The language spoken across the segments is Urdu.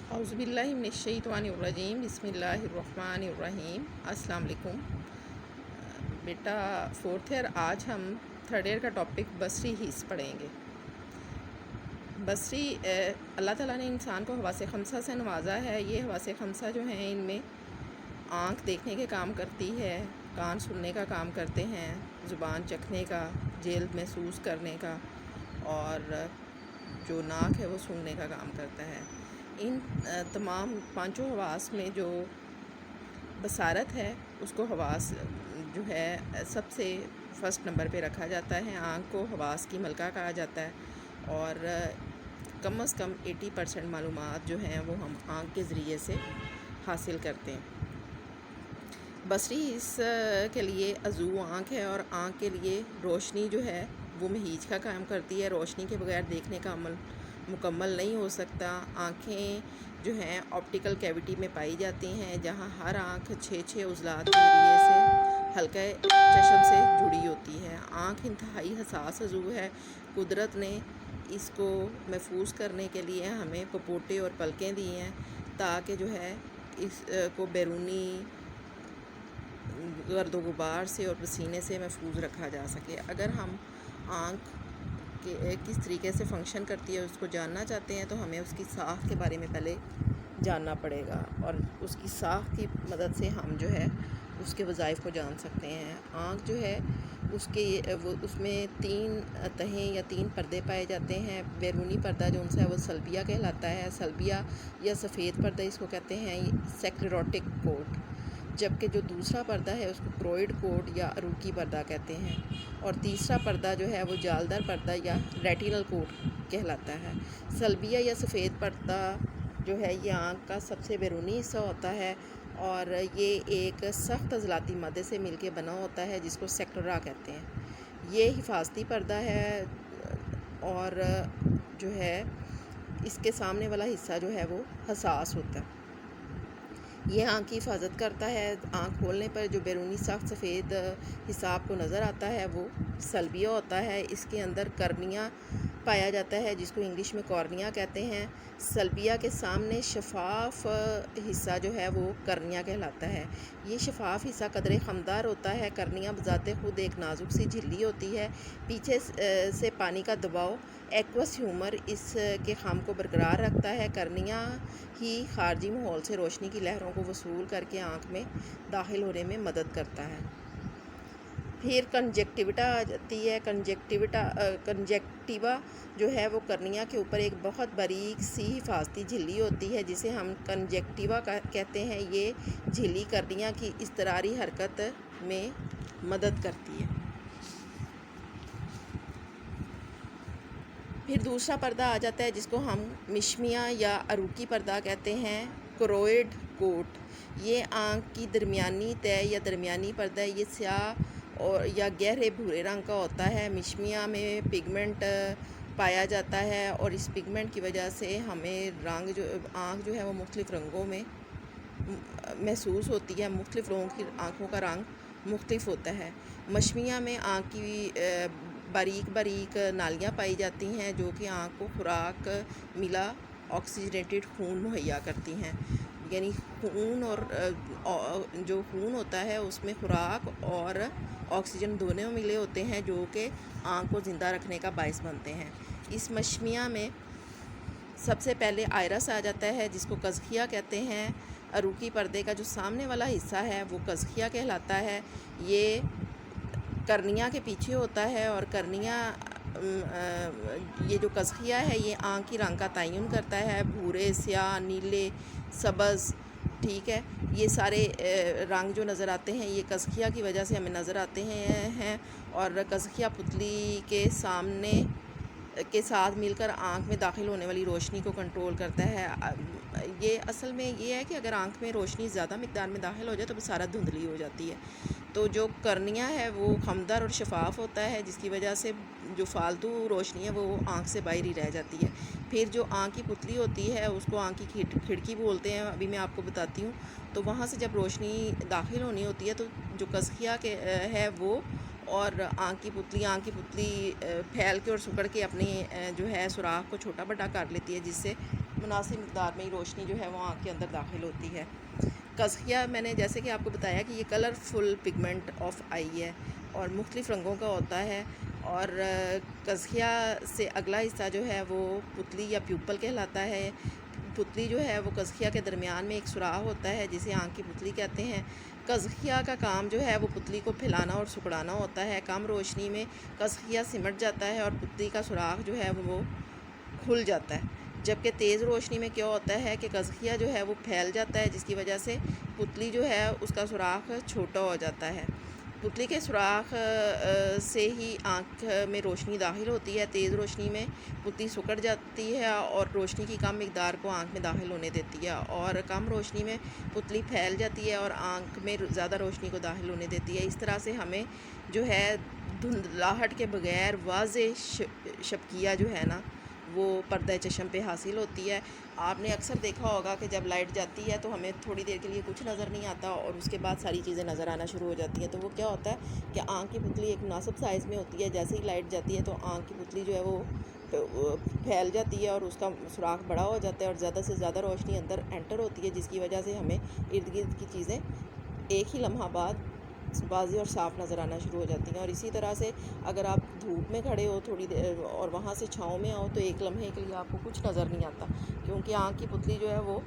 اعوذ باللہ من الشیطان الرجیم، بسم اللہ الرحمن الرحیم۔ السلام علیکم بیٹا، فورتھ ایئر۔ آج ہم تھرڈ ایئر کا ٹاپک بصری حس پڑھیں گے۔ بصری اللہ تعالیٰ نے انسان کو حواس خمسہ سے نوازا ہے۔ یہ حواس خمسہ جو ہیں ان میں آنکھ دیکھنے کے کام کرتی ہے، کان سننے کا کام کرتے ہیں، زبان چکھنے کا، جلد محسوس کرنے کا، اور جو ناک ہے وہ سونگھنے کا کام کرتا ہے۔ ان تمام پانچوں حواس میں جو بصارت ہے اس کو حواس جو ہے سب سے فرسٹ نمبر پہ رکھا جاتا ہے۔ آنکھ کو حواس کی ملکہ کہا جاتا ہے، اور کم از کم 80% معلومات جو ہیں وہ ہم آنکھ کے ذریعے سے حاصل کرتے ہیں۔ بصری حس کے لیے عضو آنکھ ہے، اور آنکھ کے لیے روشنی جو ہے وہ مہیج کا کام کرتی ہے۔ روشنی کے بغیر دیکھنے کا عمل مکمل نہیں ہو سکتا۔ آنکھیں جو ہیں آپٹیکل کیوٹی میں پائی جاتی ہیں، جہاں ہر آنکھ 6 عضلات کے ذریعے سے حلقہ چشم سے جڑی ہوتی ہے۔ آنکھ انتہائی حساس عضو ہے۔ قدرت نے اس کو محفوظ کرنے کے لیے ہمیں پپوٹے اور پلکیں دی ہیں، تاکہ جو ہے اس کو بیرونی گرد و غبار سے اور پسینے سے محفوظ رکھا جا سکے۔ اگر ہم آنکھ کس طریقے سے فنکشن کرتی ہے اس کو جاننا چاہتے ہیں تو ہمیں اس کی ساخت کے بارے میں پہلے جاننا پڑے گا، اور اس کی ساخت کی مدد سے ہم جو ہے اس کے وظائف کو جان سکتے ہیں۔ آنکھ جو ہے اس میں 3 تہیں یا 3 پردے پائے جاتے ہیں۔ بیرونی پردہ جو ان سے ہے وہ سلبیہ کہلاتا ہے۔ سلبیہ یا سفید پردہ اس کو کہتے ہیں سیکلیروٹک کوٹ، جبکہ جو دوسرا پردہ ہے اس کو کروئڈ کوٹ یا عروقی پردہ کہتے ہیں، اور تیسرا پردہ جو ہے وہ جالدار پردہ یا ریٹینل کوٹ کہلاتا ہے۔ سلبیہ یا سفید پردہ جو ہے یہ آنکھ کا سب سے بیرونی حصہ ہوتا ہے، اور یہ ایک سخت عضلاتی مادے سے مل کے بنا ہوتا ہے جس کو سکلرا کہتے ہیں۔ یہ حفاظتی پردہ ہے، اور جو ہے اس کے سامنے والا حصہ جو ہے وہ حساس ہوتا ہے۔ یہ آنکھ کی حفاظت کرتا ہے۔ آنکھ کھولنے پر جو بیرونی سخت سفید حصہ آپ کو نظر آتا ہے وہ سلبیہ ہوتا ہے۔ اس کے اندر کرنیا پایا جاتا ہے جس کو انگلش میں کارنیا کہتے ہیں۔ سلبیہ کے سامنے شفاف حصہ جو ہے وہ کرنیا کہلاتا ہے۔ یہ شفاف حصہ قدرے خمدار ہوتا ہے۔ کرنیا بذات خود ایک نازک سی جھلی ہوتی ہے۔ پیچھے سے پانی کا دباؤ ایکوس ہیومر اس کے خم کو برقرار رکھتا ہے۔ کرنیا ہی خارجی ماحول سے روشنی کی لہروں کو وصول کر کے آنکھ میں داخل ہونے میں مدد کرتا ہے۔ پھر کنجکٹیوا آ جاتی ہے۔ کنجکٹیوا جو ہے وہ کرنیا کے اوپر ایک بہت باریک سی حفاظتی جھلی ہوتی ہے جسے ہم کنجکٹیوا کہتے ہیں۔ یہ جھلی کرنیا کی اضطراری حرکت میں مدد کرتی ہے۔ پھر دوسرا پردہ آ جاتا ہے جس کو ہم مشمیا یا عروقی پردہ کہتے ہیں، کروئڈ کوٹ۔ یہ آنکھ کی درمیانی تہہ یا درمیانی پردہ ہے۔ یہ سیاہ اور یا گہرے بھورے رنگ کا ہوتا ہے۔ مشمیا میں پگمنٹ پایا جاتا ہے، اور اس پگمنٹ کی وجہ سے ہمیں آنکھ جو ہے وہ مختلف رنگوں میں محسوس ہوتی ہے۔ مختلف لوگوں کی آنکھوں کا رنگ مختلف ہوتا ہے۔ مشمیا میں آنکھ کی باریک نالیاں پائی جاتی ہیں جو کہ آنکھ کو خوراک ملا آکسیجنیٹڈ خون مہیا کرتی ہیں، یعنی خون اور جو خون ہوتا ہے اس میں خوراک اور آکسیجن دونوں ملے ہوتے ہیں جو کہ آنکھ کو زندہ رکھنے کا باعث بنتے ہیں۔ اس مشمیا میں سب سے پہلے آئرس آ جاتا ہے جس کو قزقیہ کہتے ہیں۔ عروقی پردے کا جو سامنے والا حصہ ہے وہ قزقیہ کہلاتا ہے۔ یہ کرنیا کے پیچھے ہوتا ہے، اور کرنیا یہ جو قزقیہ ہے یہ آنکھ کی رنگ کا تعین کرتا ہے۔ بھورے، سیاہ، نیلے، سبز، ٹھیک ہے، یہ سارے رنگ جو نظر آتے ہیں یہ قزقیہ کی وجہ سے ہمیں نظر آتے ہیں، اور قزقیہ پتلی کے سامنے کے ساتھ مل کر آنکھ میں داخل ہونے والی روشنی کو کنٹرول کرتا ہے۔ یہ اصل میں یہ ہے کہ اگر آنکھ میں روشنی زیادہ مقدار میں داخل ہو جائے تو بصارت دھندلی ہو جاتی ہے۔ تو جو کرنیا ہے وہ خمدار اور شفاف ہوتا ہے جس کی وجہ سے جو فالتو روشنی ہے وہ آنکھ سے باہر ہی رہ جاتی ہے۔ پھر جو آنکھ کی پتلی ہوتی ہے اس کو آنکھ کی کھڑکی بولتے ہیں، ابھی میں آپ کو بتاتی ہوں۔ تو وہاں سے جب روشنی داخل ہونی ہوتی ہے تو جو قزقیہ ہے وہ اور آنکھ کی پتلی پھیل کے اور سکڑ کے اپنی جو ہے سوراخ کو چھوٹا بڑا کر لیتی ہے، جس سے مناسب مقدار میں روشنی جو ہے وہ آنکھ کے اندر داخل ہوتی ہے۔ قزقیہ میں نے جیسے کہ آپ کو بتایا کہ یہ کلرفل پگمنٹ آف آئی ہے اور مختلف رنگوں کا ہوتا ہے، اور قزقیہ سے اگلا حصہ جو ہے وہ پتلی یا پیوپل کہلاتا ہے۔ پتلی جو ہے وہ قزقیہ کے درمیان میں ایک سوراخ ہوتا ہے جسے آنکھ کی پتلی کہتے ہیں۔ قزقیہ کا کام جو ہے وہ پتلی کو پھیلانا اور سکڑانا ہوتا ہے۔ کم روشنی میں قزقیہ سمٹ جاتا ہے اور پتلی کا سوراخ جو ہے وہ کھل جاتا ہے، جبکہ تیز روشنی میں کیا ہوتا ہے کہ قزقیہ جو ہے وہ پھیل جاتا ہے، جس کی وجہ سے پتلی جو ہے اس کا سوراخ چھوٹا ہو جاتا ہے۔ پتلی کے سوراخ سے ہی آنکھ میں روشنی داخل ہوتی ہے۔ تیز روشنی میں پتلی سکڑ جاتی ہے اور روشنی کی کم مقدار کو آنکھ میں داخل ہونے دیتی ہے، اور کم روشنی میں پتلی پھیل جاتی ہے اور آنکھ میں زیادہ روشنی کو داخل ہونے دیتی ہے۔ اس طرح سے ہمیں جو ہے دھندلاہٹ کے بغیر واضح شبکیہ جو ہے نا وہ پردہ چشم پہ حاصل ہوتی ہے۔ آپ نے اکثر دیکھا ہوگا کہ جب لائٹ جاتی ہے تو ہمیں تھوڑی دیر کے لیے کچھ نظر نہیں آتا اور اس کے بعد ساری چیزیں نظر آنا شروع ہو جاتی ہیں۔ تو وہ کیا ہوتا ہے کہ آنکھ کی پتلی ایک مناسب سائز میں ہوتی ہے، جیسے ہی لائٹ جاتی ہے تو آنکھ کی پتلی جو ہے وہ پھیل جاتی ہے اور اس کا سوراخ بڑا ہو جاتا ہے اور زیادہ سے زیادہ روشنی اندر انٹر ہوتی ہے، جس کی وجہ سے ہمیں ارد گرد کی چیزیں ایک ہی لمحہ بعد واضح اور صاف نظر آنا شروع ہو جاتی ہیں۔ اور اسی طرح سے اگر آپ دھوپ میں کھڑے ہو تھوڑی دیر اور وہاں سے چھاؤں میں آؤ تو ایک لمحے کے لیے آپ کو کچھ نظر نہیں آتا، کیونکہ آنکھ کی پتلی جو ہے وہ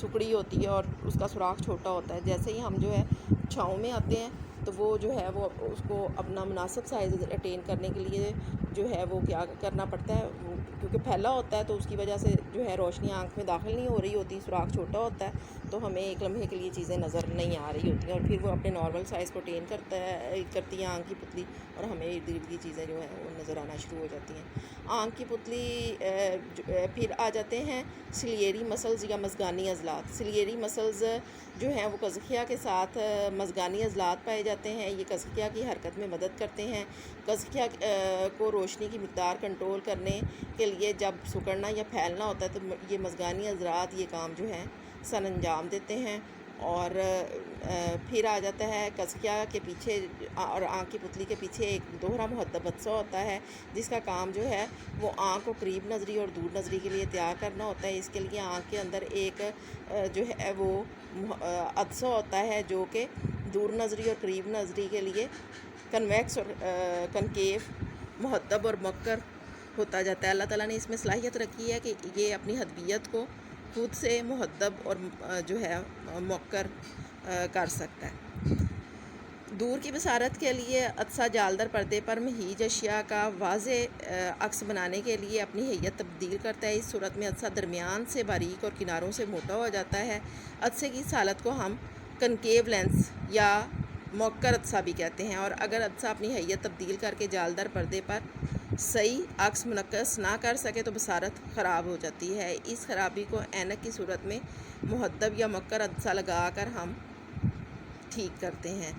سکڑی ہوتی ہے اور اس کا سوراخ چھوٹا ہوتا ہے۔ جیسے ہی ہم جو ہے چھاؤں میں آتے ہیں تو وہ جو ہے وہ اس کو اپنا مناسب سائز اٹین کرنے کے لیے جو ہے وہ کیا کرنا پڑتا ہے، وہ کیونکہ پھیلا ہوتا ہے تو اس کی وجہ سے جو ہے روشنی آنکھ میں داخل نہیں ہو رہی ہوتی، سوراخ چھوٹا ہوتا ہے تو ہمیں ایک لمحے کے لیے چیزیں نظر نہیں آ رہی ہوتی ہیں، اور پھر وہ اپنے نارمل سائز کو اٹین کرتی ہے آنکھ کی پتلی، اور ہمیں ارد گرد کی چیزیں جو ہیں وہ نظر آنا شروع ہو جاتی ہیں۔ آنکھ کی پتلی پھر آ جاتے ہیں سلیری مسلز یا مژگانی عضلات۔ سلیری مسلز جو ہیں وہ قزقیہ کے ساتھ مژگانی عضلات پائے جاتے ہیں۔ یہ قزقیہ کی حرکت میں مدد کرتے ہیں۔ قزقیہ کو روشنی کی مقدار کنٹرول کرنے کے لیے جب سکڑنا یا پھیلنا ہوتا ہے تو یہ مژگانی عضلات یہ کام جو ہے سر انجام دیتے ہیں۔ اور پھر آ جاتا ہے قزقیہ کے پیچھے اور آنکھ کی پتلی کے پیچھے ایک دوہرا محدب عدسہ ہوتا ہے، جس کا کام جو ہے وہ آنکھ کو قریب نظری اور دور نظری کے لیے تیار کرنا ہوتا ہے۔ اس کے لیے آنکھ کے اندر ایک جو ہے وہ عدسہ ہوتا ہے جو کہ دور نظری اور قریب نظری کے لیے کنویکس اور کنکیو، محدب اور مکر ہوتا جاتا ہے۔ اللہ تعالیٰ نے اس میں صلاحیت رکھی ہے کہ یہ اپنی حدبیت کو خود سے محدب اور جو ہے مکر کر سکتا ہے۔ دور کی بصارت کے لیے عدسہ جالدر پردے پر محیج اشیاء کا واضح عکس بنانے کے لیے اپنی ہیئت تبدیل کرتا ہے۔ اس صورت میں عدسہ درمیان سے باریک اور کناروں سے موٹا ہو جاتا ہے۔ عدسے کی اس حالت کو ہم کنکیو لینس یا موکر عدسہ بھی کہتے ہیں، اور اگر عدسہ اپنی ہیئت تبدیل کر کے جالدر پردے پر صحیح عکس منعکس نہ کر سکے تو بصارت خراب ہو جاتی ہے۔ اس خرابی کو اینک کی صورت میں محدب یا مکر عدسہ لگا کر ہم ٹھیک کرتے ہیں۔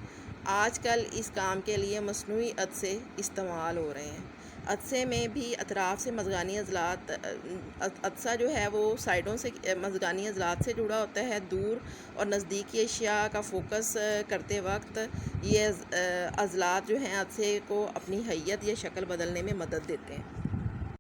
آج کل اس کام کے لیے مصنوعی عدسے استعمال ہو رہے ہیں۔ عدسے میں بھی اطراف سے مژگانی عضلات، عدسہ جو ہے وہ سائڈوں سے مژگانی عضلات سے جڑا ہوتا ہے۔ دور اور نزدیکی اشیاء کا فوکس کرتے وقت یہ عضلات جو ہیں عدسے کو اپنی ہیئت یا شکل بدلنے میں مدد دیتے ہیں۔